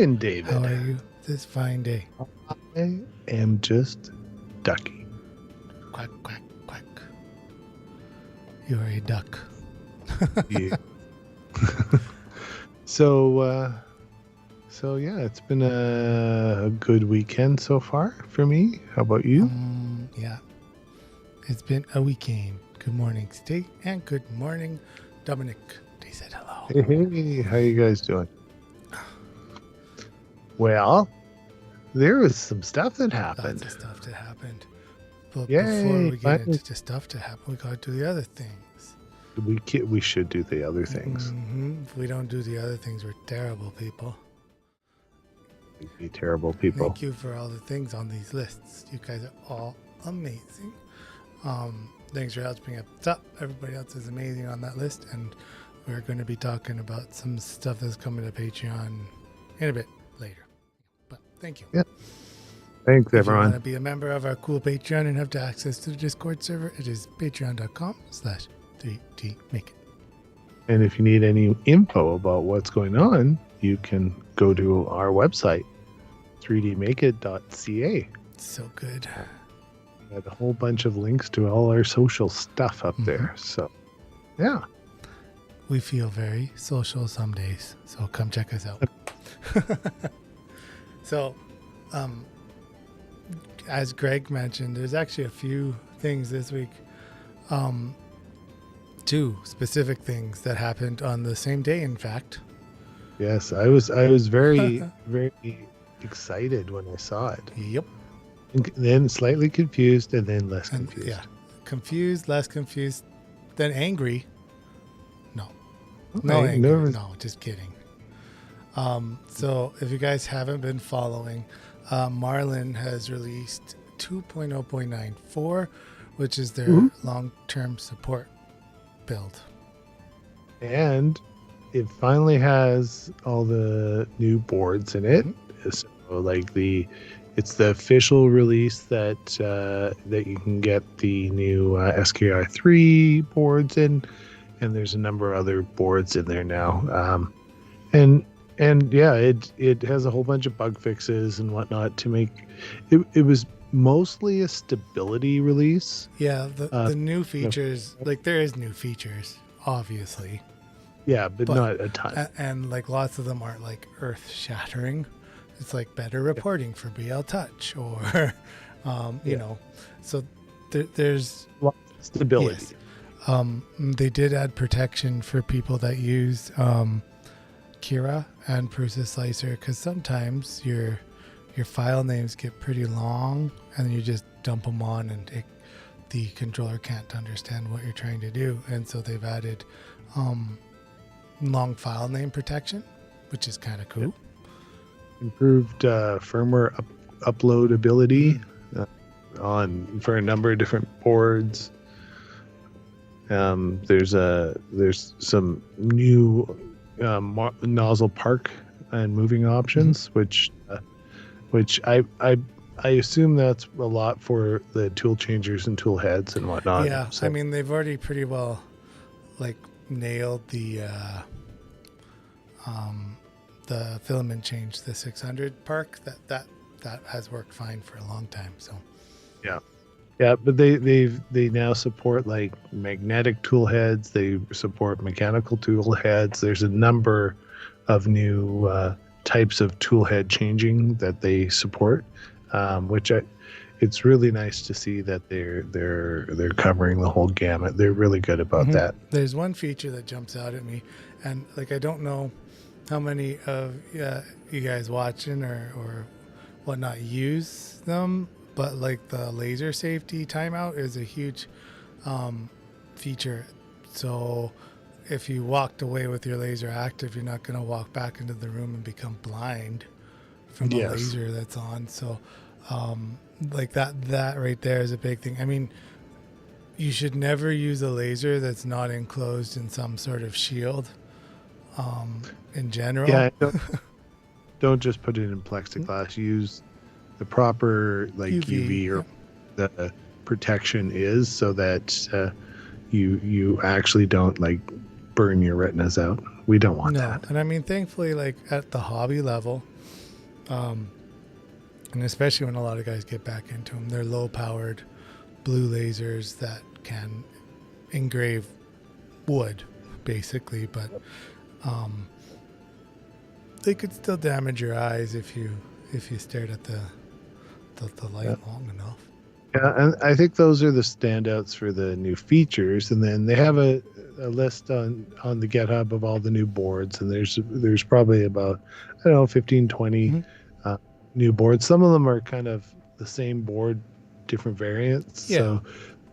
doing, David? How are you this fine day? I am just ducky. Quack, quack, quack. You are a duck. Yeah. So yeah, it's been a good weekend so far for me. How about you? Yeah. It's been a weekend. Good morning, Steve, and good morning, Dominic. They said hello. Hey, how you guys doing? Well, there was some stuff that happened. Lots of stuff that happened. But Yay, before we get finally. into the stuff that happened, we gotta do the other things. We should do the other things. If we don't do the other things, we're terrible people. We'd be terrible people. Thank you for all the things on these lists. You guys are all amazing. Thanks for helping up top. Everybody else is amazing on that list, and we're going to be talking about some stuff that's coming to Patreon in a bit later. But thank you. Yeah. Thanks, If you everyone. want to be a member of our cool Patreon and have access to the Discord server, it is patreon.com/3dmakeit. And if you need any info about what's going on, you can go to our website, 3dmakeit.ca. So good. We got a whole bunch of links to all our social stuff up there. So, yeah. We feel very social some days, so come check us out. So, as Greg mentioned, there's actually a few things this week. Two specific things that happened on the same day, in fact. Yes, I was very, very excited when I saw it. Yep. And then slightly confused and then less confused. Yeah. Confused, less confused, then angry. No. Okay, No anger. nervous. No, just kidding. So if you guys haven't been following, Marlin has released 2.0.94, which is their long-term support build. And it finally has all the new boards in it. So it's the official release that you can get the new SKI3 boards in, and there's a number of other boards in there now. And yeah, it has a whole bunch of bug fixes and whatnot to make it was mostly a stability release. Yeah, the new features, like there is new features, obviously. Yeah, but not a ton. And like lots of them aren't like earth shattering. It's like better reporting for BL Touch or, you know, so there's stability. Yes. They did add protection for people that use Kira and Prusa Slicer, because sometimes your file names get pretty long and you just dump them on and the controller can't understand what you're trying to do. And so they've added long file name protection, which is kind of cool. Improved firmware uploadability for a number of different boards. There's some new nozzle park and moving options, which I assume that's a lot for the tool changers and tool heads and whatnot. Yeah, so. I mean they've already pretty well like nailed the filament change, the 600 park. That has worked fine for a long time. So yeah, but they now support like magnetic tool heads. They support mechanical tool heads. There's a number of new types of tool head changing that they support, which it's really nice to see that they're covering the whole gamut. They're really good about that. There's one feature that jumps out at me, and like I don't know how many of you guys watching or whatnot use them, but like the laser safety timeout is a huge feature. So if you walked away with your laser active, you're not going to walk back into the room and become blind from the laser that's on. So like that right there is a big thing. I mean, you should never use a laser that's not enclosed in some sort of shield in general. Yeah, don't just put it in plexiglass. Use the proper like UV or the protection is, so that you actually don't like burn your retinas out. We don't want that. And I mean, thankfully, like at the hobby level, And especially when a lot of guys get back into them, they're low-powered blue lasers that can engrave wood, basically, but they could still damage your eyes if you stared at the light long enough. Yeah, and I think those are the standouts for the new features. And then they have a list on the GitHub of all the new boards, and there's probably about, I don't know, 15, 20 new boards. Some of them are kind of the same board, different variants. Yeah. So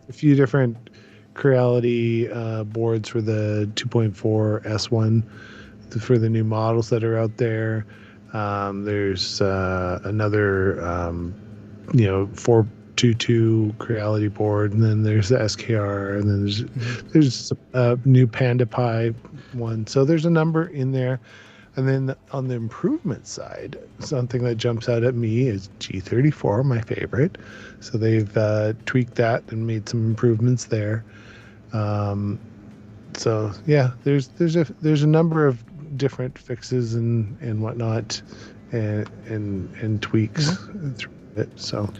a few different Creality boards for the 2.4 S1 for the new models that are out there. There's another 422 Creality board, and then there's the SKR, and then there's a new Panda Pi one. So there's a number in there. And then on the improvement side, something that jumps out at me is G34, my favorite. So they've tweaked that and made some improvements there. So yeah, there's a number of different fixes and whatnot, and tweaks through it. So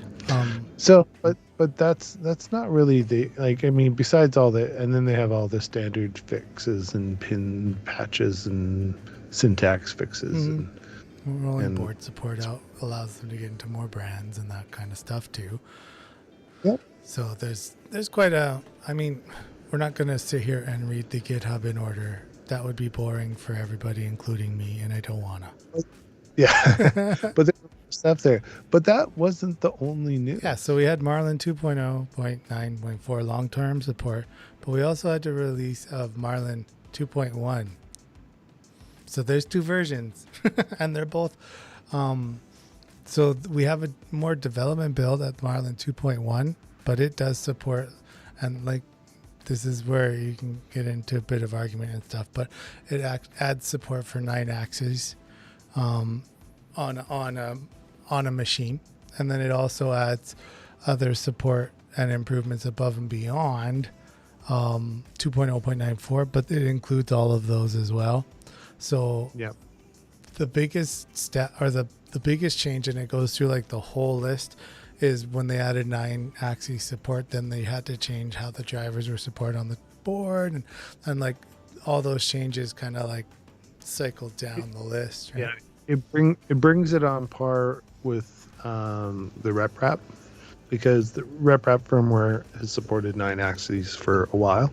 but that's not really the, like, I mean, besides all the, and then they have all the standard fixes and pin patches and syntax fixes. And rolling board support allows them to get into more brands and that kind of stuff too. Yep. So there's quite a, I mean, we're not going to sit here and read the GitHub in order. That would be boring for everybody, including me, and I don't want to. Yeah. But there's stuff there. But that wasn't the only news. Yeah, so we had Marlin 2.0.9.4 long-term support, but we also had the release of Marlin 2.1. So there's two versions, and they're both. So we have a more development build at Marlin 2.1, but it does support, and like, this is where you can get into a bit of argument and stuff, but it adds support for 9 axes on a machine, and then it also adds other support and improvements above and beyond 2.0.94, but it includes all of those as well. So the biggest step, or the biggest change, and it goes through like the whole list, is when they added 9 axis support, then they had to change how the drivers were supported on the board, and like all those changes kind of like cycled down the list. Right? Yeah, it brings it on par with the RepRap, because the RepRap firmware has supported 9 axes for a while.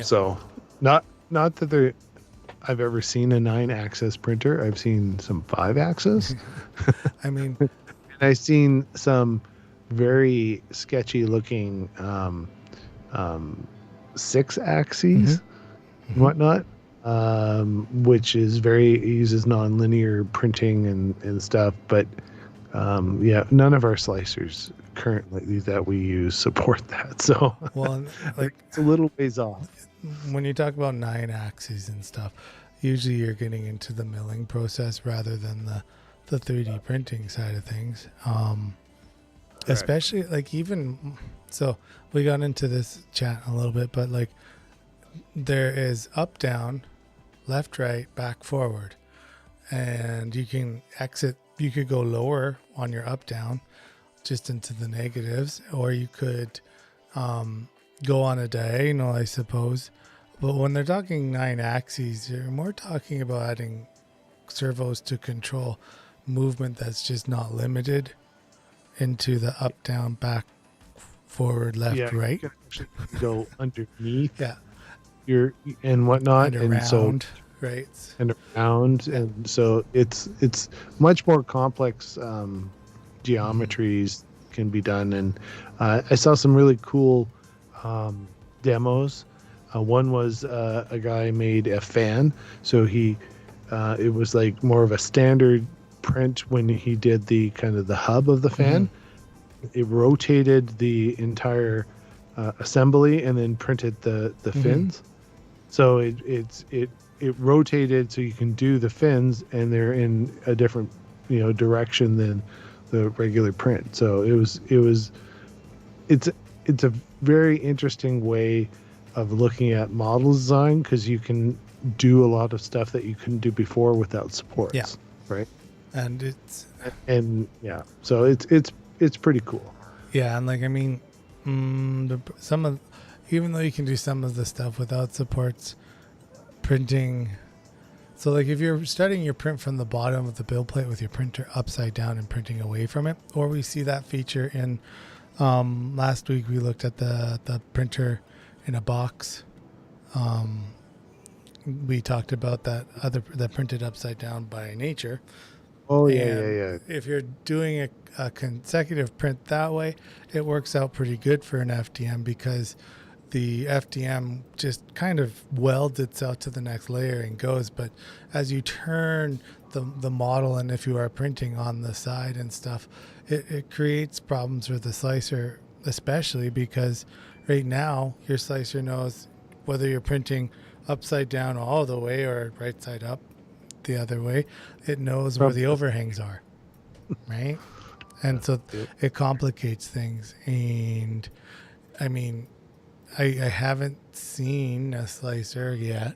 So not that I've ever seen a 9-axis printer. I've seen some 5-axis. I mean, and I've seen some very sketchy looking 6-axes and whatnot, which is uses non-linear printing and stuff. But none of our slicers currently that we use support that. So like, it's a little ways off. When you talk about 9 axes and stuff, usually you're getting into the milling process rather than the 3D printing side of things. Especially like, even so, we got into this chat a little bit, but like, there is up, down, left, right, back, forward, and you can exit. You could go lower on your up, down, just into the negatives, or you could go on a diagonal, I suppose. But when they're talking 9 axes, you're more talking about adding servos to control movement that's just not limited into the up, down, back, forward, left, right. You can actually go underneath and whatnot, and around, right? And around, and so it's much more complex geometries can be done. And I saw some really cool demos. One was a guy made a fan, so it was like more of a standard print when he did the kind of the hub of the fan. It rotated the entire assembly and then printed the fins. So it rotated so you can do the fins, and they're in a different direction than the regular print. So it's a very interesting way of looking at model design, because you can do a lot of stuff that you couldn't do before without supports. Yeah. Right. And it's and yeah, so it's pretty cool. yeah, and like I mean, some of even though you can do some of the stuff without supports printing. So like if you're starting your print from the bottom of the build plate with your printer upside down and printing away from it, or we see that feature in last week we looked at the printer in a box. We talked about that printed upside down by nature. Oh yeah, yeah, And yeah. if you're doing a consecutive print that way, it works out pretty good for an FDM because the FDM just kind of welds itself to the next layer and goes. But as you turn the model, and if you are printing on the side and stuff, it creates problems with the slicer, especially because right now your slicer knows whether you're printing upside down all the way or right side up the other way. It knows where the overhangs are, right? And so it complicates things. And I mean, I haven't seen a slicer yet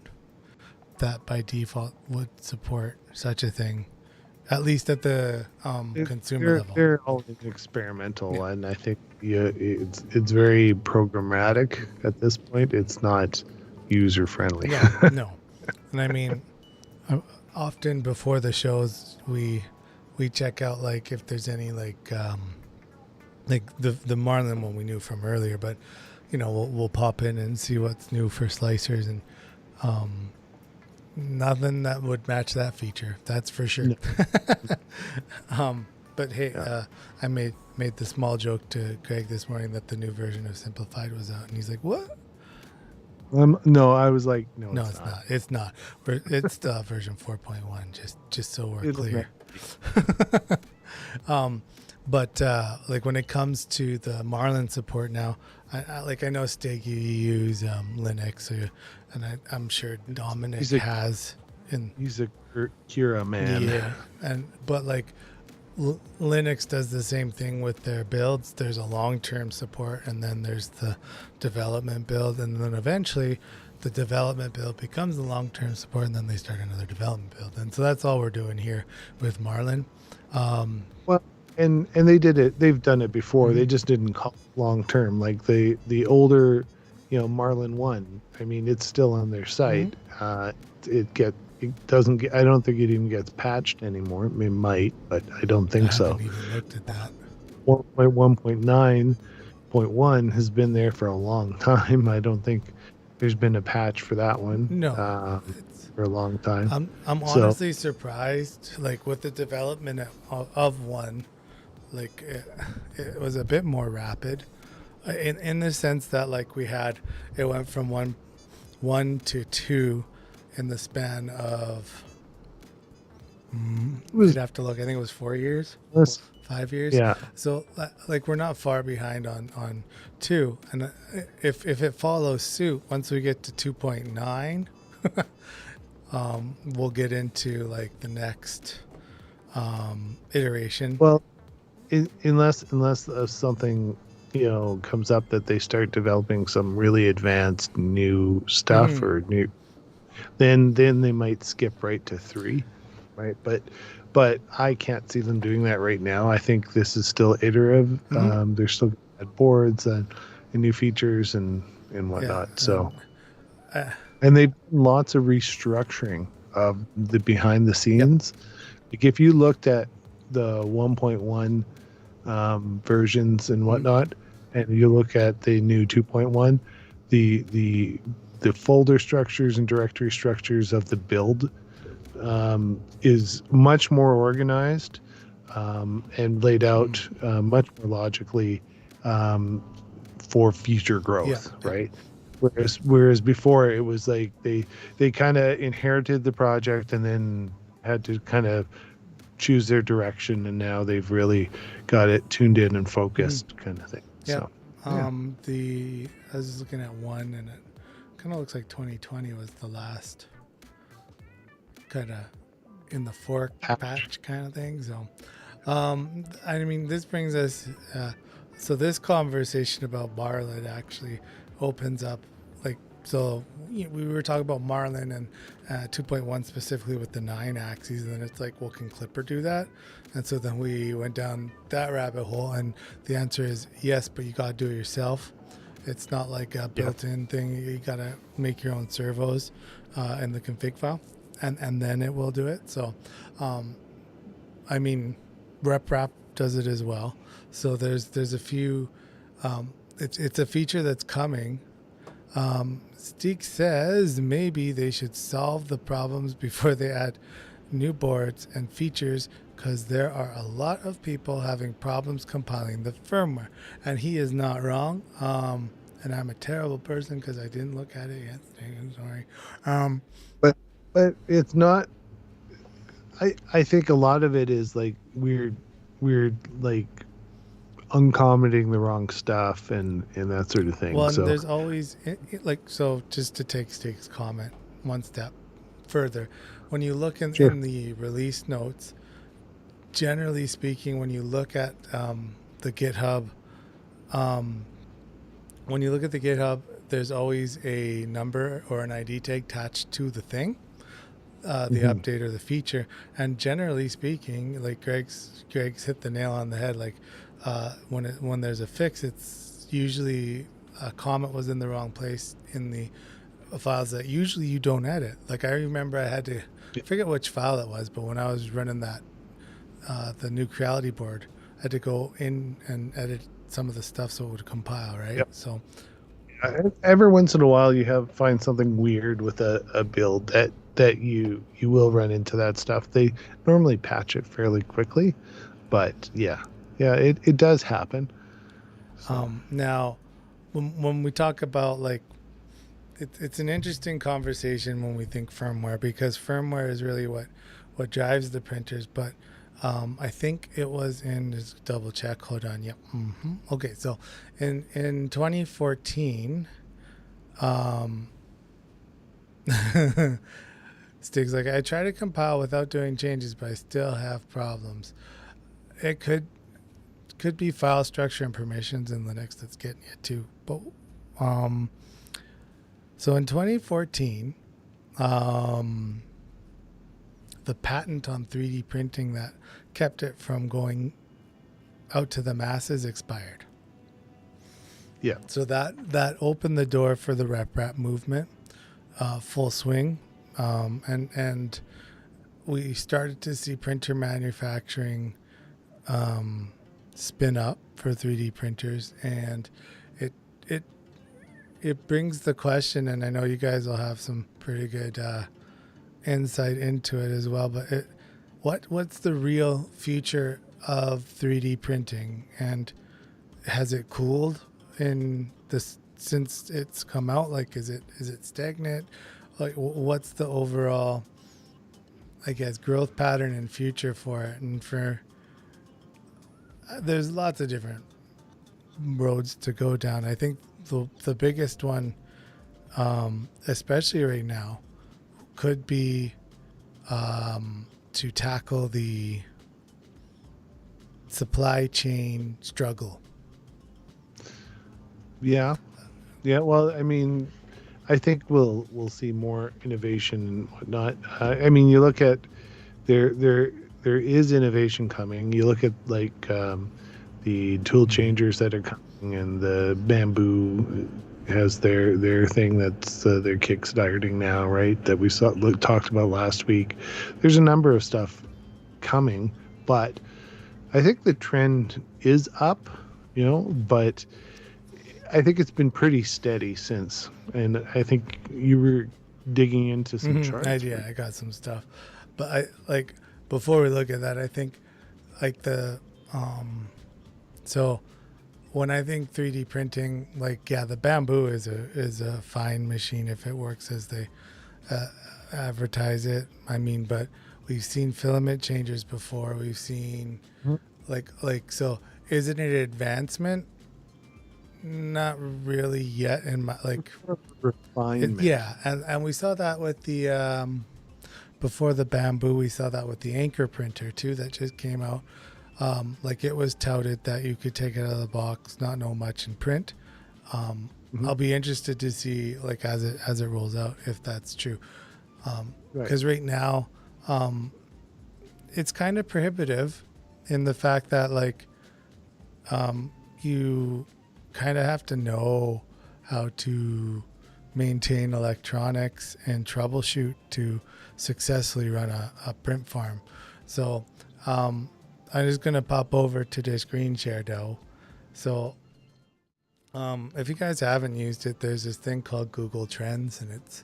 that by default would support such a thing, at least at the consumer level. They're always experimental, Yeah. and I think it's very programmatic at this point. It's not user friendly. No. And I mean, often before the shows, we check out like if there's any like the Marlin one we knew from earlier, but you know we'll pop in and see what's new for slicers, and nothing that would match that feature, that's for sure. No. But hey, I made the small joke to Greg this morning that the new version of Simplified was out, and he's like, "What?" No, I was like, no, No, it's not. It's not. It's version 4.1. Just so we're clear. But like when it comes to the Marlin support now, I know Stig, you use Linux, and I'm sure Dominic has. He's a Kira man. Yeah, but like Linux does the same thing with their builds. There's a long-term support, and then there's the development build, and then eventually the development build becomes the long-term support, and then they start another development build. And so that's all we're doing here with Marlin. Well, and they did it. They've done it before. Mm-hmm. They just didn't call it long-term. Like the older, Marlin 1. I mean, it's still on their site. Mm-hmm. It doesn't get. I don't think it even gets patched anymore. It might, but I don't think so. I haven't even looked at that. 1.9.1 has been there for a long time. I don't think there's been a patch for that one. No, for a long time. I'm honestly surprised. Like with the development of one, like it was a bit more rapid, in the sense that like it went from one to 2. In the span of, we'd have to look. I think it was 4 years, 5 years. Yeah. So like we're not far behind on 2, and if it follows suit, once we get to 2.9, we'll get into like the next iteration. Well, unless something comes up that they start developing some really advanced new stuff or new. Then they might skip right to 3, right? But I can't see them doing that right now. I think this is still iterative. Mm-hmm. They're still at boards and new features and whatnot. So, and they've lots of restructuring of the behind the scenes. Yep. Like if you looked at the 1.1 versions and whatnot, and you look at the new 2.1, the folder structures and directory structures of the build is much more organized and laid out much more logically for future growth, right? Whereas before it was like they kind of inherited the project and then had to kind of choose their direction, and now they've really got it tuned in and focused kind of thing. Yeah. So, I was just looking at one, and it kind of looks like 2020 was the last kind of in the fork patch kind of thing. So, I mean, this brings us. So this conversation about Marlin actually opens up like so we were talking about Marlin and 2.1 specifically with the 9 axes, and then it's like, well, can Clipper do that? And so then we went down that rabbit hole, and the answer is yes, but you got to do it yourself. It's not like a built-in thing. You got to make your own servos in the config file, and then it will do it. So, I mean, RepRap does it as well. So there's a few. It's a feature that's coming. Steek says maybe they should solve the problems before they add new boards and features, because there are a lot of people having problems compiling the firmware. And he is not wrong. And I'm a terrible person because I didn't look at it yet. I'm sorry. But it's not. I think a lot of it is like weird like uncommenting the wrong stuff and that sort of thing. Well, so and there's always like, so just to take Steek's comment one step further, when you look in the release notes, generally speaking, when you look at the GitHub, there's always a number or an ID tag attached to the thing, the update or the feature. And generally speaking, like Greg's hit the nail on the head. Like when there's a fix, it's usually a comment was in the wrong place in the files that usually you don't edit. Like I remember I had to forget which file it was, but when I was running that the new Creality board, I had to go in and edit some of the stuff so it would compile, right? Yep. So every once in a while you find something weird with a build that you will run into that stuff. They normally patch it fairly quickly, but it does happen. So. Now when we talk about like, it's an interesting conversation when we think firmware, because firmware is really what drives the printers. But I think it was in, just double check, hold on. Yep. Okay. So in 2014, Stig's like, I try to compile without doing changes, but I still have problems. It could be file structure and permissions in Linux that's getting you too. But so in 2014, the patent on 3D printing that kept it from going out to the masses expired. Yeah. So that opened the door for the RepRap movement, full swing, and we started to see printer manufacturing spin up for 3D printers, and it brings the question, and I know you guys will have some pretty good insight into it as well, but what's the real future of 3D printing, and has it cooled in this since it's come out? Like, is it stagnant? Like, what's the overall, I guess, growth pattern and future for it? And there's lots of different roads to go down. I think the biggest one, especially right now, could be to tackle the supply chain struggle. Yeah. Well, I mean, I think we'll see more innovation and whatnot. I mean, you look at there is innovation coming. You look at like the tool changers that are coming, and the Bamboo has their thing that's they're kickstarting now, right? That we talked about last week. There's a number of stuff coming, but I think the trend is up, but I think it's been pretty steady since. And I think you were digging into some charts. I got some stuff, but I like, before we look at that, I think like the so when I think 3D printing, like, the Bamboo is a fine machine if it works as they advertise it. I mean, but we've seen filament changers before. We've seen like so. Is it an advancement? Not really yet. In my refinement. And we saw that with the before the Bamboo. We saw that with the Anchor printer too, that just came out. Like, it was touted that you could take it out of the box, not know much, and print. Mhm. I'll be interested to see like as it rolls out if that's true. Right. Because right now, it's kind of prohibitive in the fact that like you kind of have to know how to maintain electronics and troubleshoot to successfully run a print farm. So I'm just gonna pop over to the screen share though. So if you guys haven't used it, there's this thing called Google Trends, and it's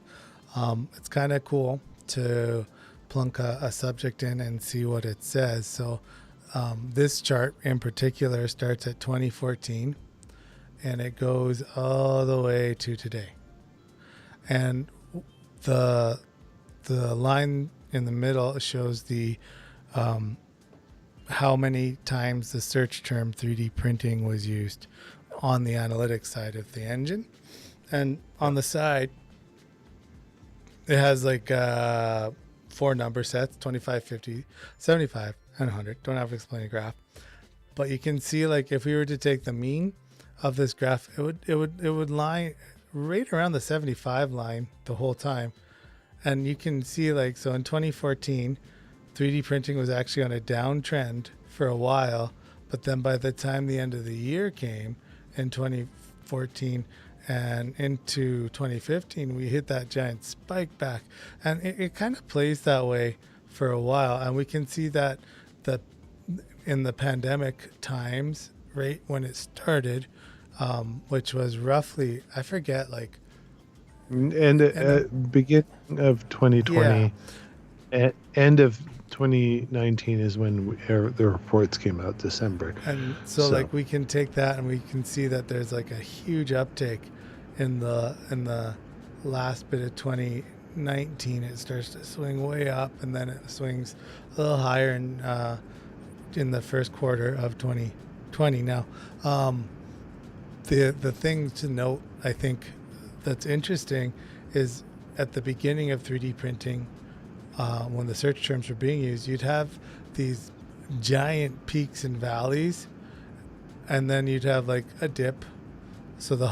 kind of cool to plunk a subject in and see what it says. So this chart in particular starts at 2014 and it goes all the way to today. And the line in the middle shows the how many times the search term 3D printing was used on the analytics side of the engine. And on the side, it has like 4 number sets: 25, 50, 75, and 100. Don't have to explain a graph. But you can see, like, if we were to take the mean of this graph, it would lie right around the 75 line the whole time. And you can see, like, so in 2014, 3D printing was actually on a downtrend for a while, but then by the time the end of the year came in 2014 and into 2015, we hit that giant spike back, and it kind of plays that way for a while. And we can see that the in the pandemic times, right when it started, which was roughly, I forget, like, And beginning of yeah. 2020, end of 2019 is when the reports came out, December. And so So like we can take that and we can see that there's like a huge uptake in the last bit of 2019. It starts to swing way up and then it swings a little higher in the first quarter of 2020. Now, the thing to note, I think, that's interesting is at the beginning of 3D printing, when the search terms were being used, you'd have these giant peaks and valleys, and then you'd have like a dip. So the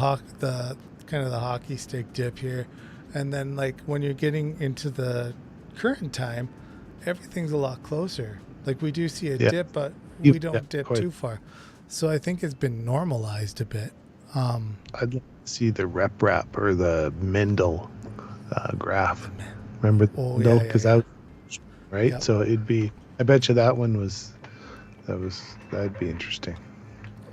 kind of the hockey stick dip here, and then like when you're getting into the current time, everything's a lot closer. Like we do see a yeah, dip, but we yeah, don't dip quite. too far. So I think it's been normalized a bit. I'd like to see the rep rap or the Mendel graph. Remember Oh Mendel? yeah, yeah, Because yeah. that was right. Yep. So it'd be. I bet you that one was. That'd be interesting.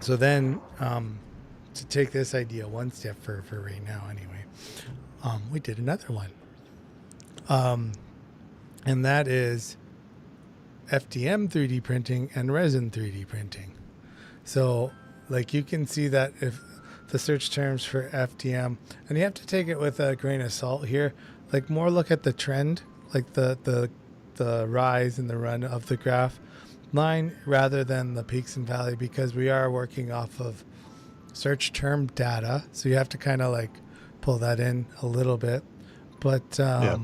So then, to take this idea one step for right now, anyway, we did another one, and that is FDM 3D printing and resin 3D printing. So, like, you can see that if the search terms for FDM, and you have to take it with a grain of salt here, like more look at the trend, like the rise and the run of the graph line rather than the peaks and valley, because we are working off of search term data. So you have to kind of like pull that in a little bit. But Yeah.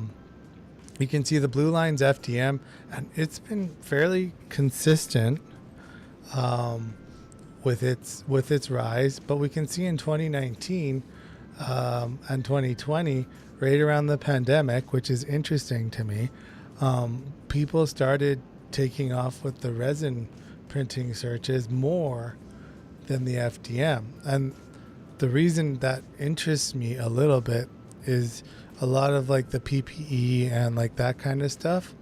you can see the blue line's FDM, and it's been fairly consistent with its rise. But we can see in 2019 and 2020, right around the pandemic, which is interesting to me, people started taking off with the resin printing searches more than the FDM. And the reason that interests me a little bit is a lot of like the PPE and like that kind of stuff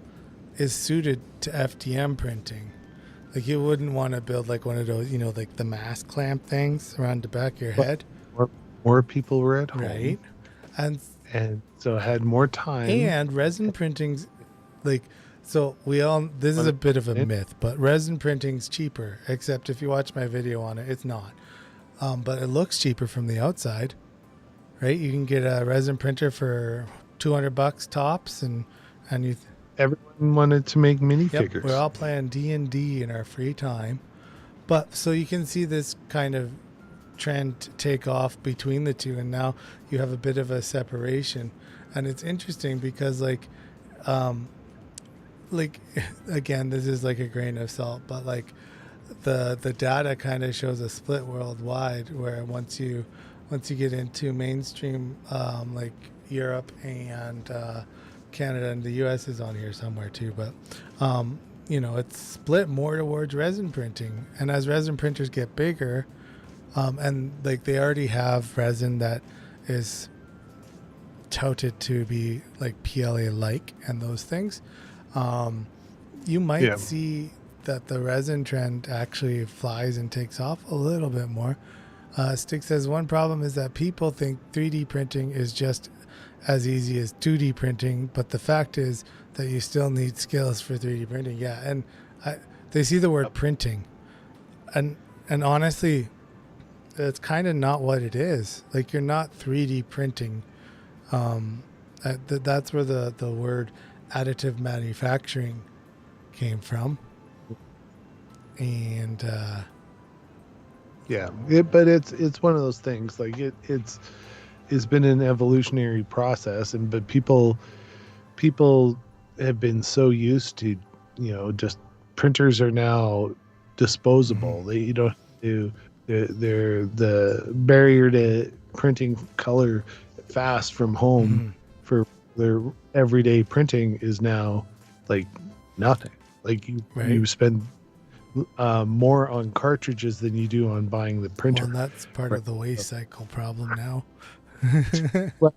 is suited to FDM printing. Like you wouldn't want to build like one of those, like the mask clamp things around the back of your But head, more people were at home, right? And and so had more time. resin printing's like, so this is a bit of a myth, but resin printing's cheaper, except if you watch my video on it, it's not. But it looks cheaper from the outside, right? You can get a resin printer for $200 tops, and you. Everyone wanted to make Yep, minifigures. we're all playing D&D in our free time, but so you can see this kind of trend take off between the two, and now you have a bit of a separation, and it's interesting because like again, this is like a grain of salt, but like the data kind of shows a split worldwide where once you once you get into mainstream, like Europe and Canada, and the US is on here somewhere too, but it's split more towards resin printing. And as resin printers get bigger, and like they already have resin that is touted to be like PLA like and those things, you might Yeah. see that the resin trend actually flies and takes off a little bit more. Stick says one problem is that people think 3D printing is just as easy as 2D printing, but the fact is that you still need skills for 3D printing. Yeah, and they see the word printing, and honestly, it's kind of not what it is. Like you're not 3D printing. That's where the word additive manufacturing came from, and Yeah, but it's one of those things. Like it's been an evolutionary process, and but people have been so used to, just printers are now disposable. mm-hmm. You don't do they're the barrier to printing color fast from home Mm-hmm. for their everyday printing is now like nothing. Like Right. you spend more on cartridges than you do on buying the printer. Well, that's part Right. of the waste cycle problem now. Well,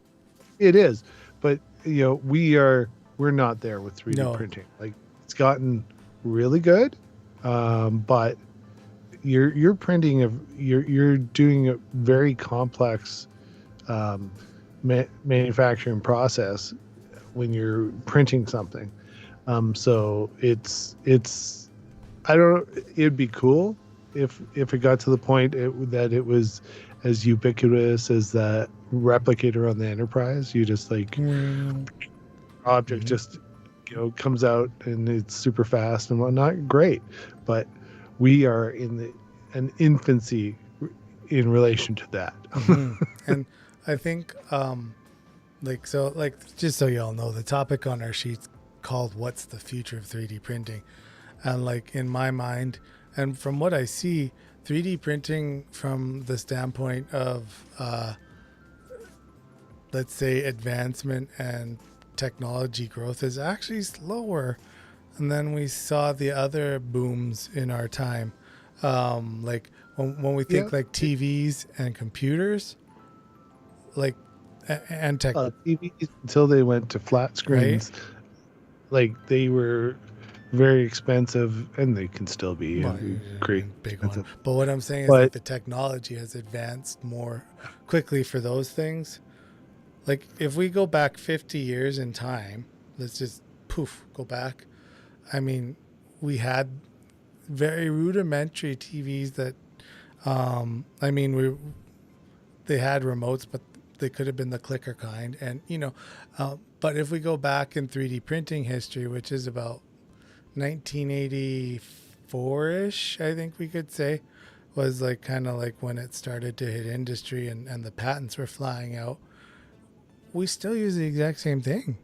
it is, but we're not there with 3D No. printing. Like it's gotten really good, but you're printing you're doing a very complex manufacturing process when you're printing something. So it's I don't. It'd be cool if it got to the point that it was as ubiquitous as that replicator on the Enterprise. You just like object just comes out and it's super fast and whatnot. Great, but we are in an infancy in relation to that. And I think just so y'all know, the topic on our sheet's called "What's the future of 3D printing?" And like in my mind, and from what I see, 3D printing from the standpoint of let's say advancement and technology growth is actually slower. And then we saw the other booms in our time. Like when we think like TVs and computers, like and tech, TVs until they went to flat screens, right? like they were very expensive, and they can still be great Big expensive. one. But what I'm saying is like the technology has advanced more quickly for those things. Like if we go back 50 years in time, let's just go back. I mean, we had very rudimentary TVs that, they had remotes, but they could have been the clicker kind. And, but if we go back in 3D printing history, which is about 1984-ish, I think we could say, was like kind of like when it started to hit industry and the patents were flying out. We still use the exact same thing.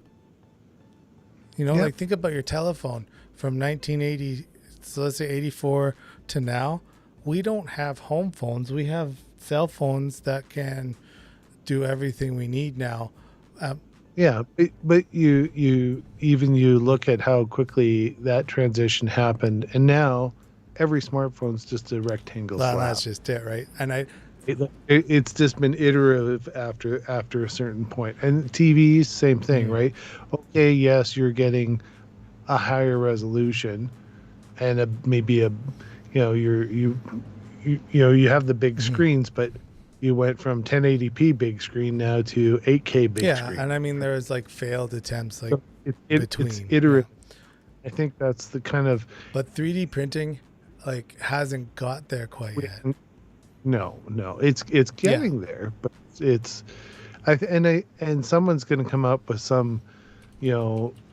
Like think about your telephone from 1980, so let's say 84 to now. We don't have home phones. We have cell phones that can do everything we need now. But you look at how quickly that transition happened, and now every smartphone's just a rectangle slab. That's just it, right? And it's just been iterative after a certain point. And TVs, same thing, right? Okay, yes, you're getting a higher resolution, and maybe you have the big screens, but you went from 1080p big screen now to 8K big screen. Yeah, and I mean there's like failed attempts like between. It's iterative. Yeah. I think that's the kind of. But 3D printing like hasn't got there quite yet. No, it's getting there, but and someone's going to come up with some,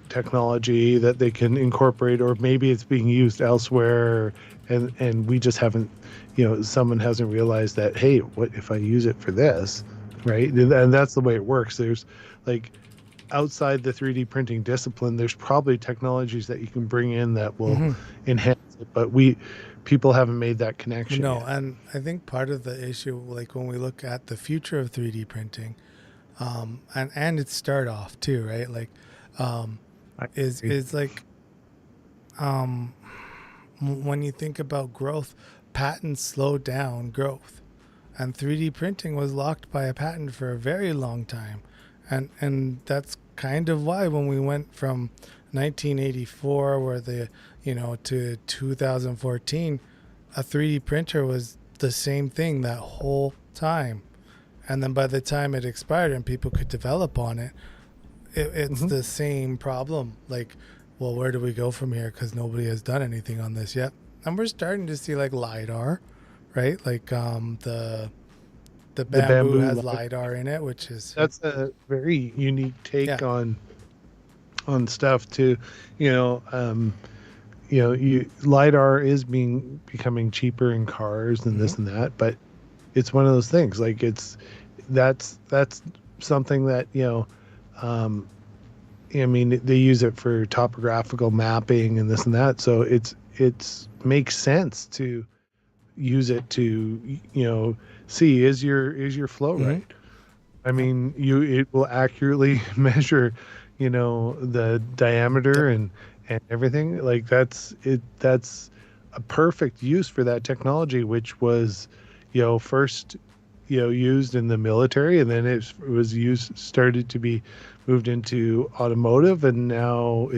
technology that they can incorporate, or maybe it's being used elsewhere, and we just haven't, someone hasn't realized that, hey, what if I use it for this, right? And that's the way it works. There's like outside the 3D printing discipline, there's probably technologies that you can bring in that will enhance it, but people haven't made that connection No, yet. and I think part of the issue, like when we look at the future of 3D printing, and its start off too, right? Like, um, I is agree. is like um, when you think about growth, patents slow down growth, and 3D printing was locked by a patent for a very long time, and that's kind of why when we went from 1984, where the to 2014, a 3D printer was the same thing that whole time. And then by the time it expired and people could develop on it, it's Hmm. the same problem. Like, well, where do we go from here? Because nobody has done anything on this yet. And we're starting to see like lidar, right? Like the The bamboo bamboo has light, lidar in it, which is that's a very unique yeah. take on stuff too. You know, you lidar is becoming cheaper in cars and Hmm. this and that, but it's one of those things. Like that's something that um, I mean, they use it for topographical mapping and this and that. So it's makes sense to use it to see is your flow Hmm. right. I Yep. mean, it will accurately measure, the Yep. diameter and everything. Like that's a perfect use for that technology, which was, first, used in the military, and then it was used started to be moved into automotive, and now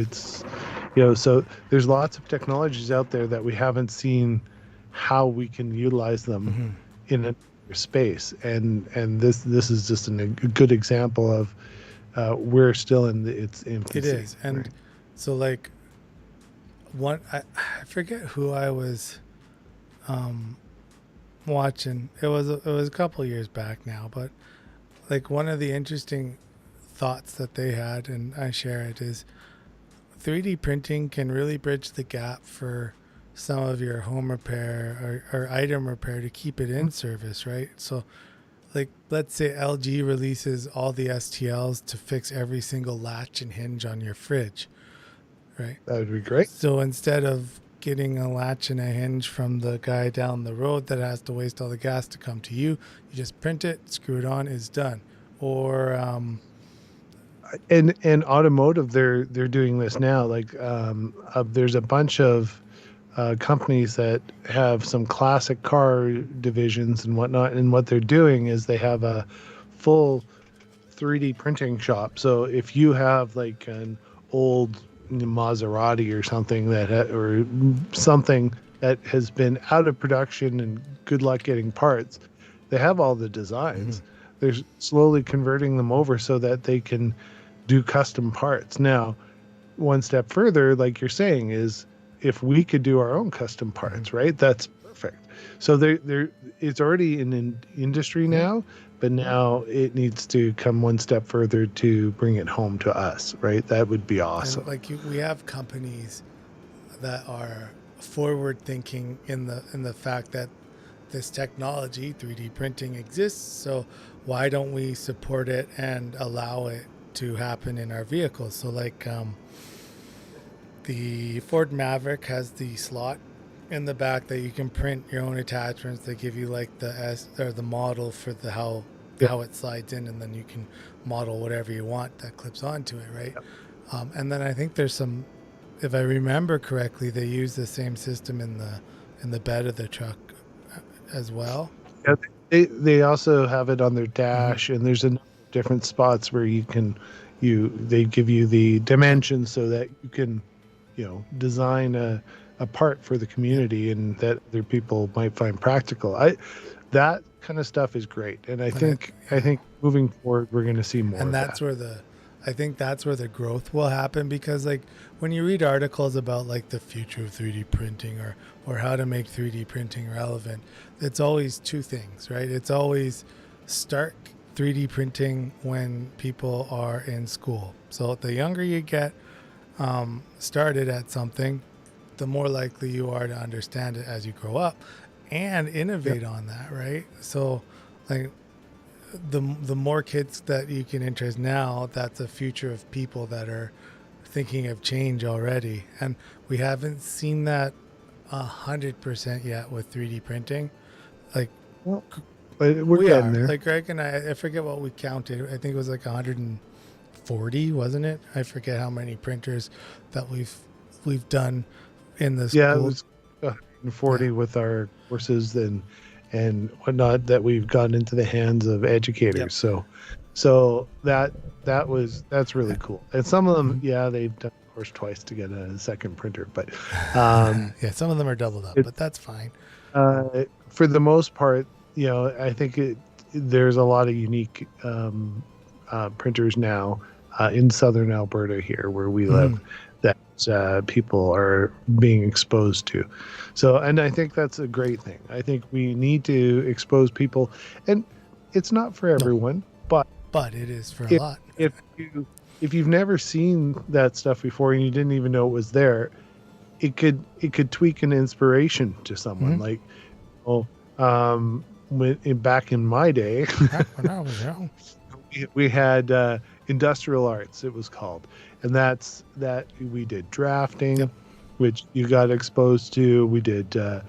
so there's lots of technologies out there that we haven't seen how we can utilize them Hmm. in a space, and this is just a good example of we're still in its It infancy, is. And right? so like I forget who I was um watching. It was a couple years back now, but like one of the interesting thoughts that they had, and I share it, is 3D printing can really bridge the gap for some of your home repair or item repair to keep it in service, right? So, like, let's say LG releases all the STLs to fix every single latch and hinge on your fridge, right? That would be great. So instead of getting a latch and a hinge from the guy down the road that has to waste all the gas to come to you, you just print it, screw it on, it's done. Or And automotive, they're doing this now. Like there's a bunch of companies that have some classic car divisions and whatnot, and what they're doing is they have a full 3D printing shop. So if you have like an old Maserati or something or something that has been out of production and good luck getting parts, they have all the mhm, designs. They're slowly converting them over so that they can do custom parts. Now, one step further, like you're saying, is if we could do our own custom mhm, parts, right? That's perfect. So there, it's already in industry mhm. now, but now it needs to come one step further to bring it home to us, right? That would be And awesome. like we have companies that are forward thinking in the fact that this technology 3D printing exists, so why don't we support it and allow it to happen in our vehicles? So like the Ford Maverick has the slot in the back that you can print your own attachments. They give you like the S or the model for the Yeah. how it slides in, and then you can model whatever you want that clips onto it, right? And then I think there's some, if I remember correctly, they use the same system in the bed of the truck as well. Yeah, they also have it on their Mm-hmm. dash, and there's a number of different spots where they give you the Yep. dimensions so that you can, design a part for the Yep. community and that other people might find practical. That kind of stuff is great, and I And I, think I yeah. think moving forward we're going to see more And of that's that. where the I think that's where the growth will happen, because like when you read articles about like the future of 3D printing or how to make 3D printing relevant, it's always two things, right? It's always start 3D printing when people are in school. So the younger you get started at something, the more likely you are to understand it as you grow up and Yep. innovate on that, right? So like the more kids that you can interest now, that's a future of people that are thinking of change already. And we haven't seen that 100% yet with 3D printing. Like Well, but we're we getting are. there. Like Greg and I forget what we counted. I think it was like 140, wasn't it? I forget how many printers that we've done in the Yeah, it school. was 140 with our courses and whatnot that we've gotten into the hands of Yep. educators. So that's really cool. And some of them, Mhm. yeah, they've done a course twice to get a second printer, but um, Yeah, some of them are doubled up, it, but that's fine. for the most part, I think there's a lot of unique printers now in southern Alberta here where we live Mhm. that people are being exposed to. So, and I think that's a great thing. I think we need to expose people, and it's not for No, everyone, but but it is for a if lot. if you if you've never seen that stuff before and you didn't even know it was there, it could tweak an inspiration to someone. Mhm. Like, oh, back in my day, Back when I was young. we had industrial arts, it was called, and that we did Yep. drafting, which you got exposed to. We did the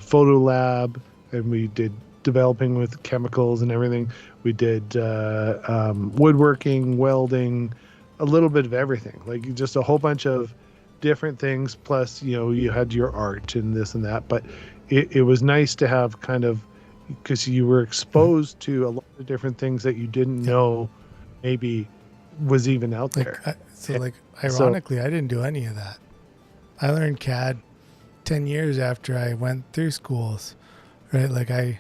photo lab, and we did developing with chemicals and everything. We did woodworking, welding, a little bit of everything, like just a whole bunch of different things. Plus, you had your art and this and that, but it was nice to have kind of, because you were Mhm. exposed to a lot of different things that you didn't Yep. know maybe was even out there. And Like so ironically, I didn't do any of that. I learned CAD 10 years after I went through schools, right? Like I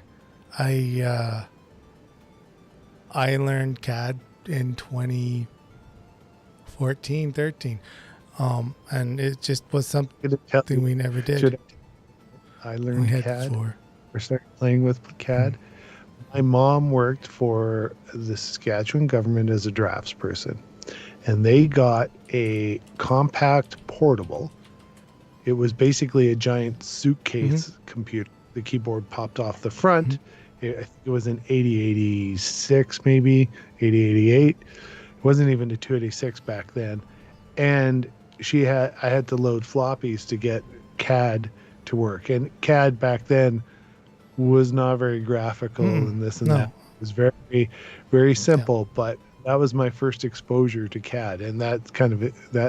I learned CAD in 2014, 13. And it just was I'm gonna tell something you, we never did. should I We learned had CAD before. or started playing with Mhm. CAD? My mom worked for the Saskatchewan government as a draftsperson, and they got a compact portable. It was basically a giant Mhm. suitcase computer. The keyboard popped off the Mhm. front. I think it was an 8086, maybe 8088. It wasn't even a 286 back then. And I had to load floppies to get CAD to work. And CAD back then was not very graphical Mm-mm. and this and that. No. It was very, very Yeah. simple, but that was my first exposure to CAD, and that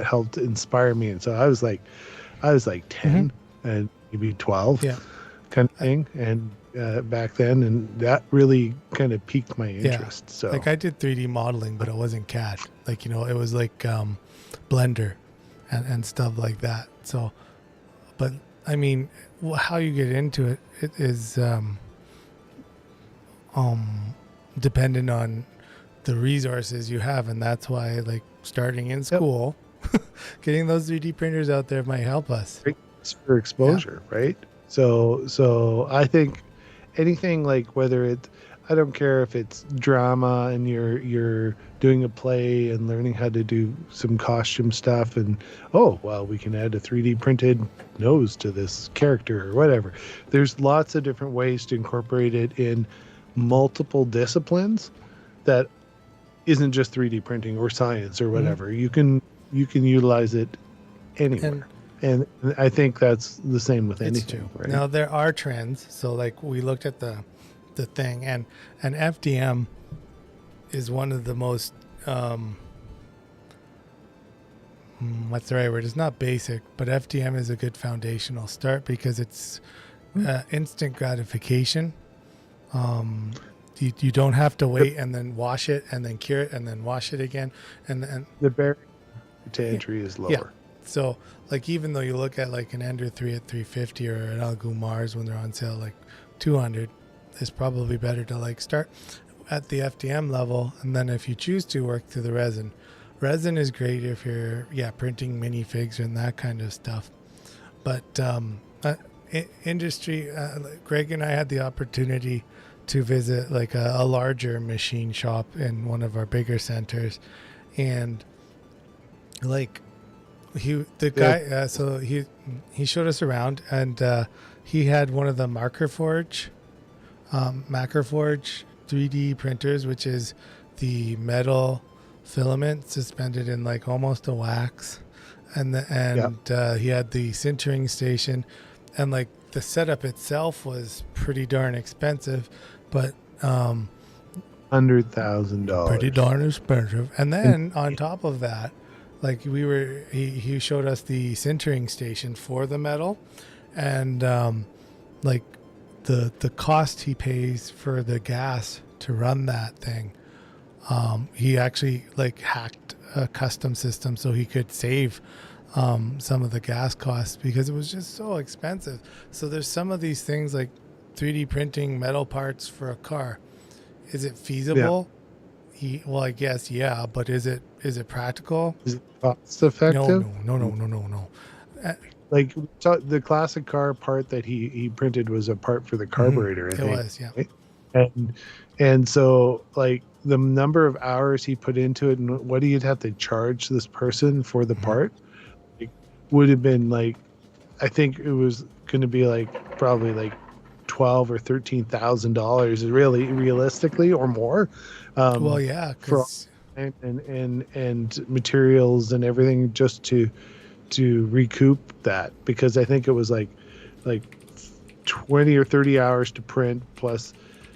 helped inspire me. And so I was like Mhm. 10 and maybe 12 Yeah. kind of I, thing, and back then, and that really kind of piqued my yeah. interest. So Like I did 3D modeling, but it wasn't CAD. Like, it was like Blender and stuff like that. So, but I mean, how you get into it is um, dependent on the resources you have, and that's why like starting in yep, school, getting those 3D printers out there might help us. great for Yeah. exposure, right? So I think anything, like, whether it, I don't care if it's drama and you're doing a play and learning how to do some costume stuff, and oh well, we can add a 3D printed nose to this character or whatever. There's lots of different ways to incorporate it in multiple disciplines that isn't just 3D printing or science or Hmm. whatever. You can utilize it And anywhere. And I think that's the same with it's anything, true. right? Now there are trends. So like we looked at the thing, and FDM is one of the most what's the right word? It's not basic, but FDM is a good foundational start because it's instant gratification. You don't have to The, wait and then wash it and then cure it and then wash it again and the barrier to entry is yeah. lower. So like even though you look at like an Ender 3 at 350 or an Algu Mars when they're on sale like 200, it's probably better to like start at the FDM level, and then if you choose to work through the resin. Resin is great if you're printing minifigs and that kind of stuff. But industry, Greg and I had the opportunity to visit like a larger machine shop in one of our bigger centers, and like the Yeah, guy, so he showed us around, and he had one of the Macroforge 3D printers, which is the metal filament suspended in like almost a wax, and yeah. he had the sintering station. and like the setup itself was pretty darn expensive, but pretty $100,000. darn expensive. And And then on top of that, like he showed us the sintering station for the metal, and like the cost he pays for the gas to run that thing. He actually like hacked a custom system so he could save some of the gas costs because it was just so expensive. So there's some of these things like 3D printing metal parts for a car. Is it feasible? Well, I guess yeah, but is it practical? is it cost No, effective? no. Like the classic car part that he printed was a part for the Mhm. carburetor, I It think. was, yeah. Right? And so like the number of hours he put into it and what he'd have to charge this person for the part, like, would have been like, I think it was going to be like probably like $12,000 or $13,000 really realistically or more, Well, um, yeah, for because and materials and everything just to recoup that, because I think it was like 20 or 30 hours to print plus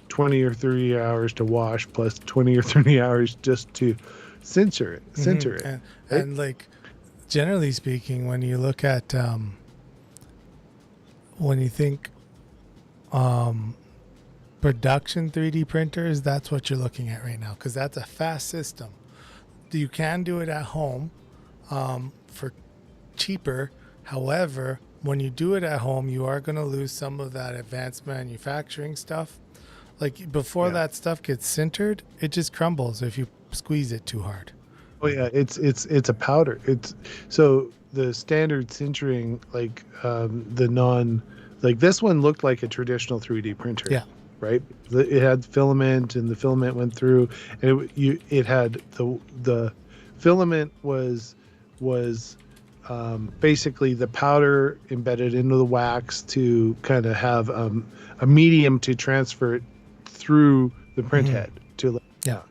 20 or 30 hours to wash plus 20 or 30 hours just to censor it, right? and like generally speaking, when you look at when you think production 3D printers, that's what you're looking at right now because that's a fast system. You can do it at home for cheaper. However, when you do it at home, you are going to lose some of that advanced manufacturing stuff. Like before Yeah. that stuff gets sintered, it just crumbles if you squeeze it too hard. Oh yeah, it's a powder. It's so the standard sintering, like the non, like this one looked like a traditional 3D printer, Yeah. right? It had filament, and the filament went through, and it had the filament was basically the powder embedded into the wax to kind of have a medium to transfer it through the print head to. Yeah.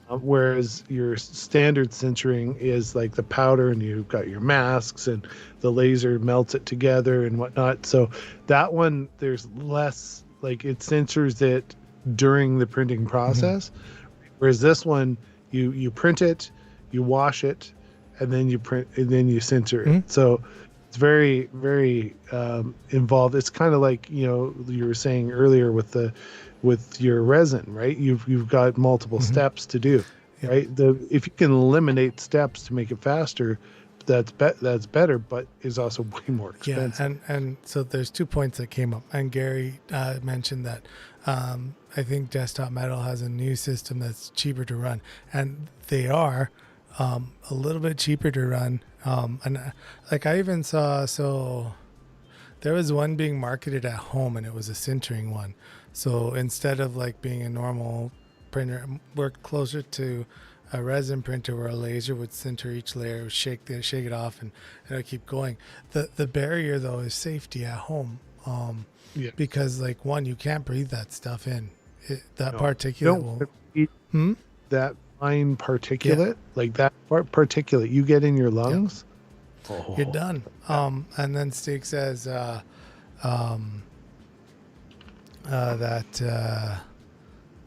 Whereas your standard sintering is like the powder, and you've got your masks, and the laser melts it together and whatnot. So that one, there's less, like it censors it during the printing process. Whereas this one, you print it, you wash it, and then you print, and then you censor it. So it's very, very involved. It's kind of like, you were saying earlier with your resin, right? You've got multiple steps to do, right? If you can eliminate steps to make it faster, that's better, but is also way more expensive. Yeah, and so there's 2 points that came up, and Gary mentioned that I think Desktop Metal has a new system that's cheaper to run, and they are a little bit cheaper to run. And like I even saw, so there was one being marketed at home, and it was a sintering one. So instead of like being a normal printer, we're closer to a resin printer where a laser would sinter each layer, shake it off, and it would keep going. The barrier though is safety at home, Yeah. because like one, you can't breathe that stuff in. That No. particulate You don't will. eat that fine particulate, like that particulate you get in your lungs. Oh. You're done. And then Stig says that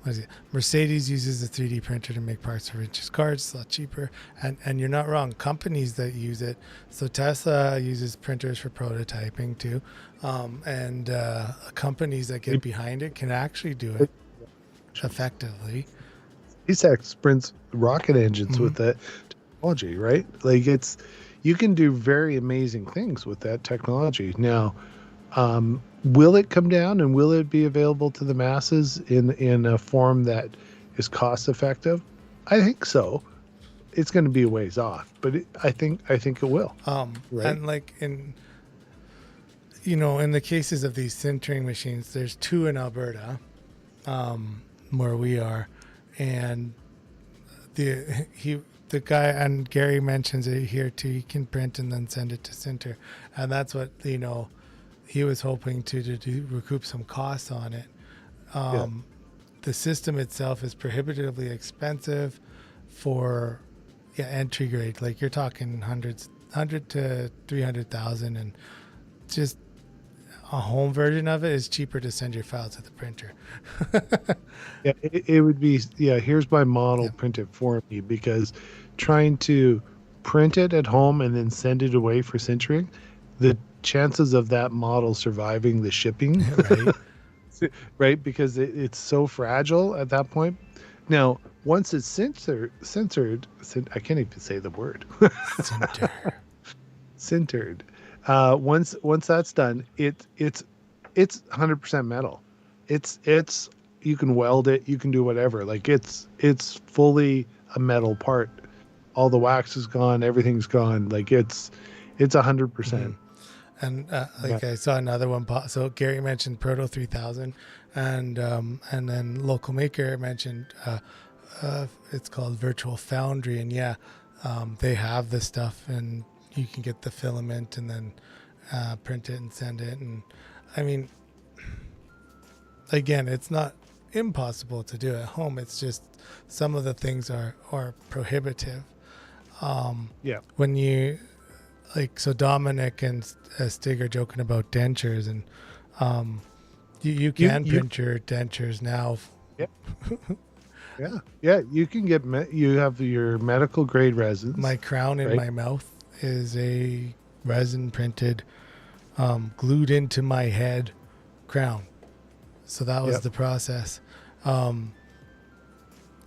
what is it? Mercedes uses a 3D printer to make parts for Rich's cars. It's a lot cheaper, and you're not wrong. Companies that use it, so Tesla uses printers for prototyping too, and companies that get behind it can actually do it effectively. SpaceX prints rocket engines with that technology, right? Like you can do very amazing things with that technology. Now, will it come down, and will it be available to the masses in a form that is cost effective? I think so. It's going to be a ways off, but I think it will. Right? And like in the cases of these sintering machines, there's 2 in Alberta, where we are, and the guy, and Gary mentions it here too. He can print and then send it to sinter, and that's what he was hoping to recoup some costs on it. The system itself is prohibitively expensive for entry grade. Like you're talking 100 to 300,000, and just a home version of it is cheaper to send your file to the printer. Yeah, it would be, yeah, here's my model, Yeah. print it for me, because trying to print it at home and then send it away for sintering, the chances of that model surviving the shipping, Right. right? Because it's so fragile at that point. Now, once it's I can't even say the word, Center. sintered. Once that's done, it's 100% metal. It's you can weld it, you can do whatever. Like it's fully a metal part. All the wax is gone, everything's gone. Like it's 100% And like metal. I saw another one. So Gary mentioned Proto 3000, and then Local Maker mentioned it's called Virtual Foundry, and yeah, they have this stuff, and you can get the filament and then print it and send it. And I mean, again, it's not impossible to do at home. It's just some of the things are prohibitive. Yeah. When you like, so Dominic and Stig are joking about dentures, and you can print your dentures now. Yeah. Yeah, you can get you have your medical grade resins. My crown in right? my mouth is a resin printed, glued into my head crown. So that was the process.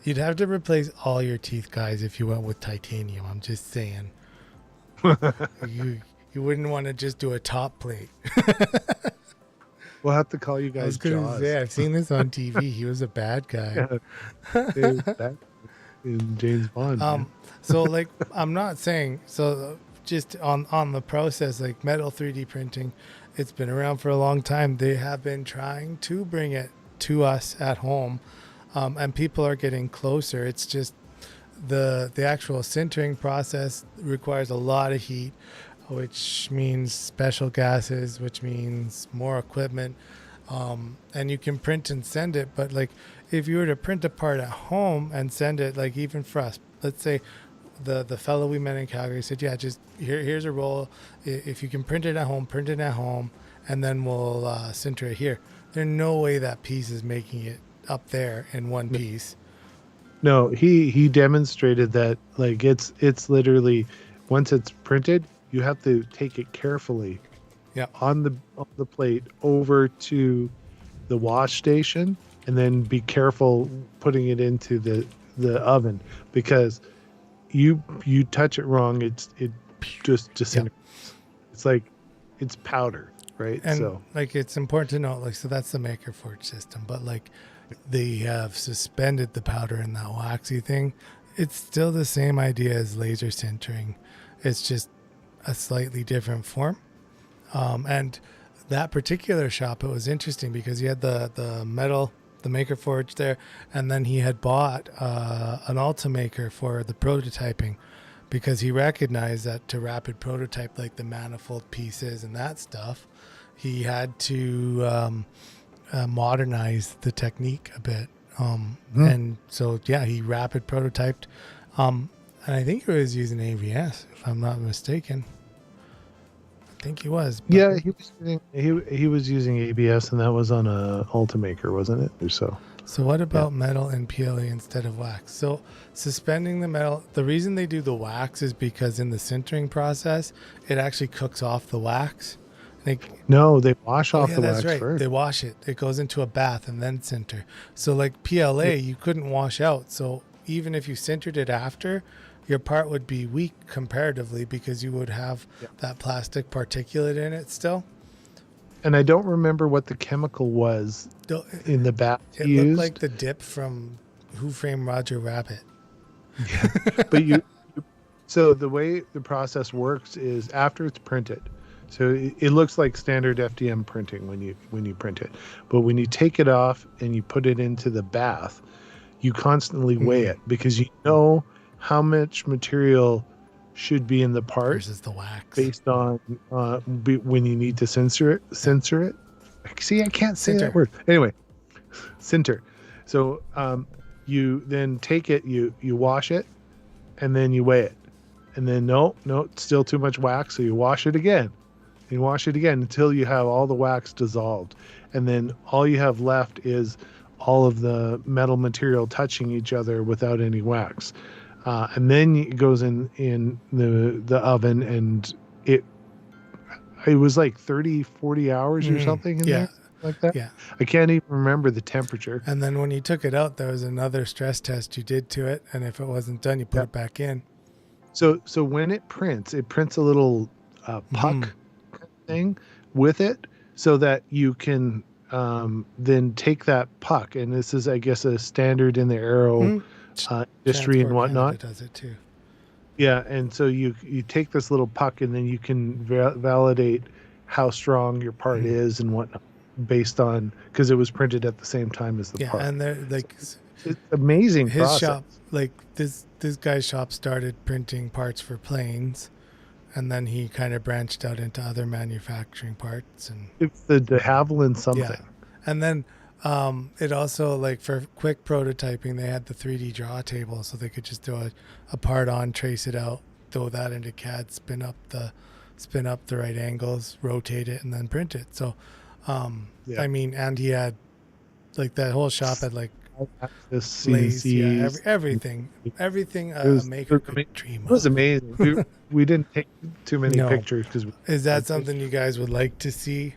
You'd have to replace all your teeth, guys, if you went with titanium. I'm just saying. you wouldn't want to just do a top plate. We'll have to call you I was guys gonna Jaws. say, I've seen this on TV. He was a bad guy. That in James Bond. So like, I'm not saying, so just on the process, like metal 3D printing, it's been around for a long time. They have been trying to bring it to us at home, and people are getting closer. It's just the actual sintering process requires a lot of heat, which means special gases, which means more equipment. And you can print and send it, but like if you were to print a part at home and send it, like even for us, let's say the fellow we met in Calgary said, yeah, just here's a roll. If you can print it at home, and then we'll sinter it here. There's no way that piece is making it up there in one piece. No, he demonstrated that, like, it's literally, once it's printed, you have to take it carefully on the plate over to the wash station, and then be careful putting it into the oven, because you touch it wrong, it just disintegrates. It's like it's powder, right? And so like, it's important to note, like, so that's the Maker Forge system, but like they have suspended the powder in that waxy thing. It's still the same idea as laser sintering. It's just a slightly different form. And that particular shop, it was interesting because he had the metal, the Maker Forge there, and then he had bought an Ultimaker for the prototyping, because he recognized that to rapid prototype like the manifold pieces and that stuff, he had to modernize the technique a bit. And so, yeah, he rapid prototyped. And I think he was using ABS, if I'm not mistaken. I think he was. Yeah, he was using ABS, and that was on a Ultimaker, wasn't it? Or so. So what about metal and PLA instead of wax? So suspending the metal, the reason they do the wax is because in the sintering process, it actually cooks off the wax. No, they wash off the wax right. first. They wash it. It goes into a bath and then sinter. So like PLA, you couldn't wash out. So even if you sintered it after, your part would be weak comparatively, because you would have that plastic particulate in it still. And I don't remember what the chemical was in the bath. It looked like the dip from Who Framed Roger Rabbit. Yeah. But so the way the process works is after it's printed. So it looks like standard FDM printing when you print it. But when you take it off and you put it into the bath, you constantly weigh it, because you know how much material should be in the part versus the wax, based on when you need to censor it. See, I can't say that word. Anyway, sinter. So you then take it, you wash it, and then you weigh it, and then no, it's still too much wax, so you wash it again, and wash it again until you have all the wax dissolved. And then all you have left is all of the metal material touching each other without any wax. And then it goes in the oven, and it was like 30, 40 hours or something in Yeah. there like that. Yeah. I can't even remember the temperature. And then when you took it out, there was another stress test you did to it. And if it wasn't done, you put it back in. So when it prints a little puck thing with it, so that you can then take that puck. And this is, I guess, a standard in the aero industry and whatnot. Canada does it too. Yeah, and so you take this little puck, and then you can validate how strong your part is and whatnot, based on, because it was printed at the same time as the part. And they're like, it's amazing. His process. shop, like this guy's shop, started printing parts for planes, and then he kind of branched out into other manufacturing parts. And it's the de Havilland something. Yeah, and then it also, like, for quick prototyping, they had the 3D draw table, so they could just do a part on, trace it out, throw that into CAD, spin up the right angles, rotate it, and then print it. So, I mean, and he had, like, that whole shop had like lathes, everything a maker could dream of. It was amazing. we didn't take too many pictures because. Is that something you guys would like to see?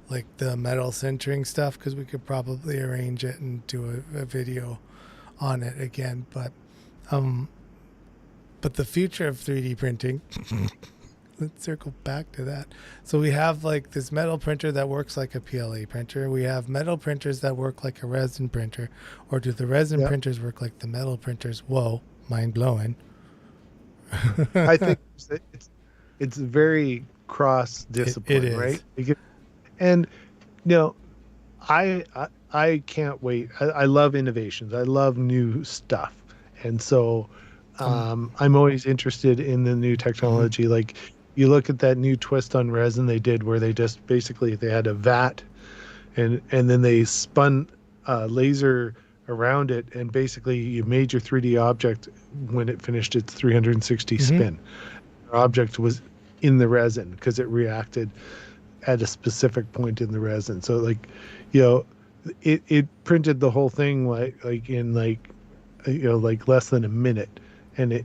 Like the metal sintering stuff, because we could probably arrange it and do a video on it again. But the future of 3D printing, let's circle back to that. So we have like this metal printer that works like a PLA printer. We have metal printers that work like a resin printer. Or do the resin printers work like the metal printers? Whoa, mind blowing. I think it's very cross discipline, it is. Right? And I can't wait. I love innovations. I love new stuff, and so I'm always interested in the new technology. Like, you look at that new twist on resin they did, where they just basically they had a vat, and then they spun laser around it, and basically you made your 3D object when it finished its 360 spin. Your object was in the resin because it reacted at a specific point in the resin. So, like, it printed the whole thing like in like less than a minute, and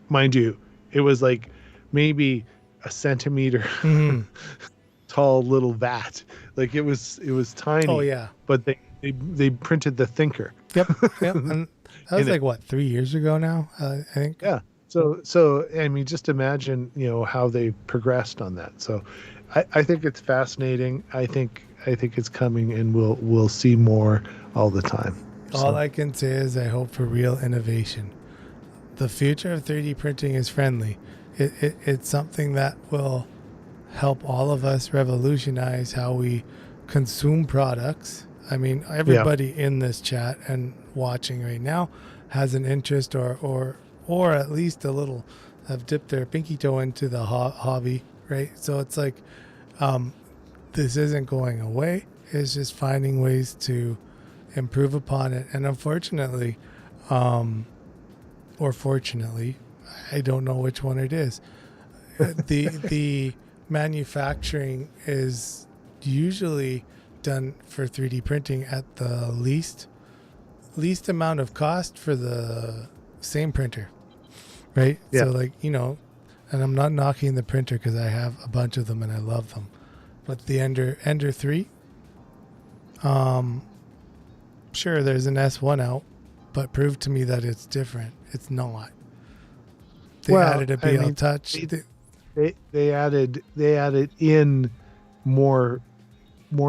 mind you, it was like maybe a centimeter tall little vat. Like, it was tiny. Oh yeah. But they printed the thinker. Yep. And that was like what, 3 years ago now, I think. Yeah. So I mean, just imagine how they progressed on that. So I think it's fascinating. I think it's coming, and we'll see more all the time. All I can say is I hope for real innovation. The future of 3D printing is friendly. It's something that will help all of us revolutionize how we consume products. I mean, everybody in this chat and watching right now has an interest or at least a little have dipped their pinky toe into the hobby, right? So it's like, this isn't going away. It's just finding ways to improve upon it. And unfortunately, or fortunately, I don't know which one it is. The manufacturing is usually done for 3D printing at the least amount of cost for the same printer, right? Yeah. So, like, and I'm not knocking the printer because I have a bunch of them and I love them, but the Ender 3, sure, there's an S1 out, but prove to me that it's different. It's not. They added a BL Touch. They added in more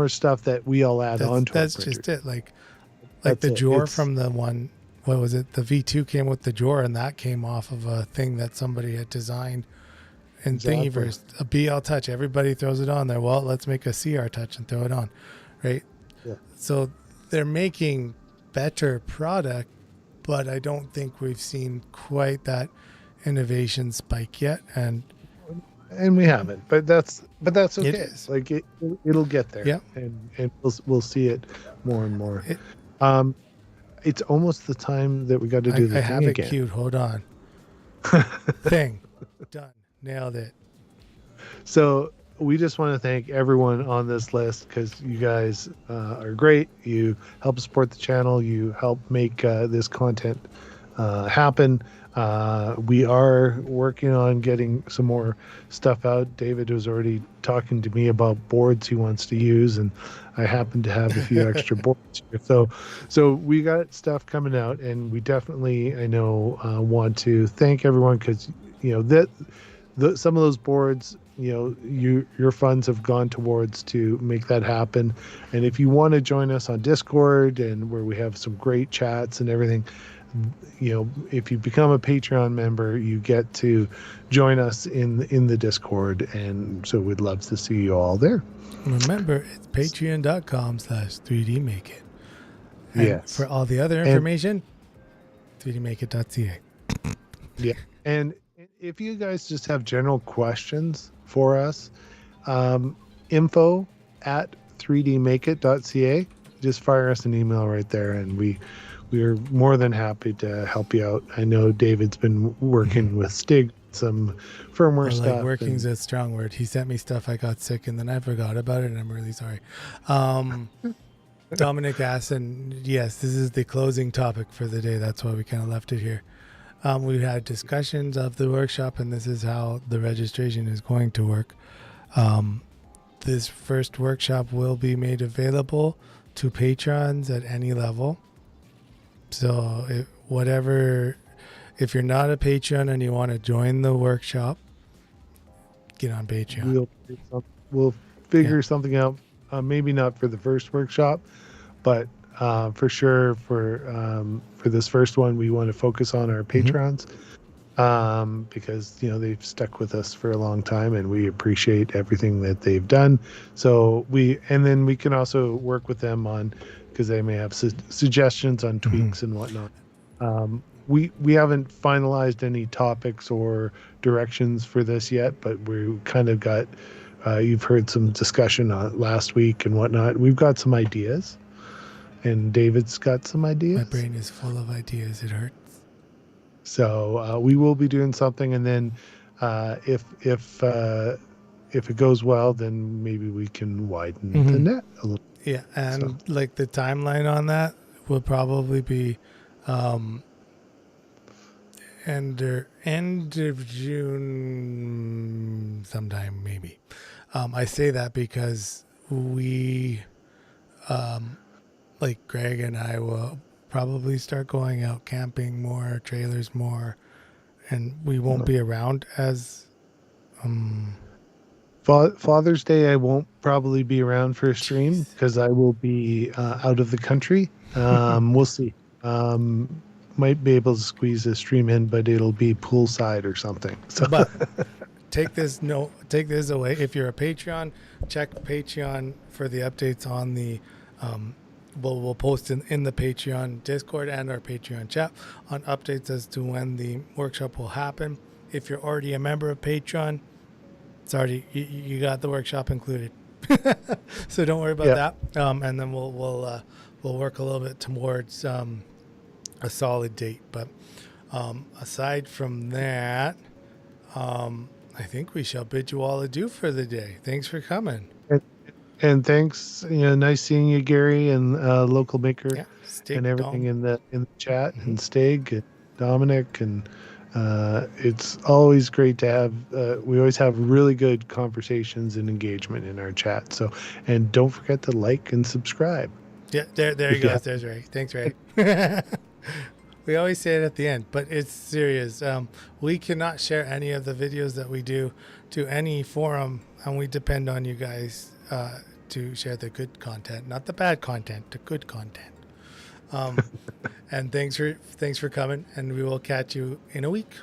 stuff that we all add onto. That's just it. Like the drawer from the one. What was it? The V2 came with the drawer, and that came off of a thing that somebody had designed. And Thingiverse, a BL Touch. Everybody throws it on there. Well, let's make a CR Touch and throw it on, right? Yeah. So they're making better product, but I don't think we've seen quite that innovation spike yet. And we haven't, but that's okay. It is. Like, it'll get there. Yeah. And we'll see it more and more. It's almost the time that we got to do the thing again. I have it queued. Hold on. Thing. Done. Nailed it. So we just want to thank everyone on this list because you guys are great. You help support the channel. You help make this content happen. We are working on getting some more stuff out. David was already talking to me about boards he wants to use, and I happen to have a few extra boards here. So we got stuff coming out, and we definitely, I know, want to thank everyone because that some of those boards, your funds have gone towards to make that happen. And if you want to join us on Discord, and where we have some great chats and everything, if you become a Patreon member, you get to join us in the Discord, and so we'd love to see you all there. Remember, it's patreon.com/3dmakeit. And Yes. for all the other information, 3dmakeit.ca. Yeah. And if you guys just have general questions for us, info@3dmakeit.ca, just fire us an email right there, and we are more than happy to help you out. I know David's been working with Stig, some firmware stuff. Like working's a strong word. He sent me stuff. I got sick and then I forgot about it, and I'm really sorry. Dominic asked, and yes, this is the closing topic for the day. That's why we kind of left it here. We had discussions of the workshop, and this is how the registration is going to work. This first workshop will be made available to patrons at any level. So if you're not a patron and you want to join the workshop, get on Patreon. We'll figure something out. Maybe not for the first workshop, but for sure for this first one, we want to focus on our patrons, because they've stuck with us for a long time, and we appreciate everything that they've done. So then we can also work with them on, because they may have suggestions on tweaks and whatnot. We haven't finalized any topics or directions for this yet, but we kind of got. You've heard some discussion on last week and whatnot. We've got some ideas, and David's got some ideas. My brain is full of ideas. It hurts. So we will be doing something, and then if it goes well, then maybe we can widen the net a little. Yeah, and like the timeline on that will probably be end of June sometime, maybe. I say that because we, like Greg and I, will probably start going out camping more, trailers more, and we won't be around as Father's Day. I won't probably be around for a stream because I will be out of the country. We'll see. Might be able to squeeze a stream in, but it'll be poolside or something. So. But take this away. If you're a Patreon, check Patreon for the updates on the we'll post in the Patreon Discord and our Patreon chat on updates as to when the workshop will happen. If you're already a member of Patreon, you got the workshop included. So don't worry about that. And then we'll work a little bit towards a solid date. But aside from that, I think we shall bid you all adieu for the day. Thanks for coming. And thanks, nice seeing you, Gary, and Local Maker, and everything in the chat, and Stig, and Dominic, and it's always great to have. We always have really good conversations and engagement in our chat. So, and don't forget to like and subscribe. Yeah, there you go. There's Ray. Thanks, Ray. We always say it at the end, but it's serious. We cannot share any of the videos that we do to any forum, and we depend on you guys to share the good content, not the bad content, the good content. And thanks for coming, and we will catch you in a week.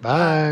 Bye.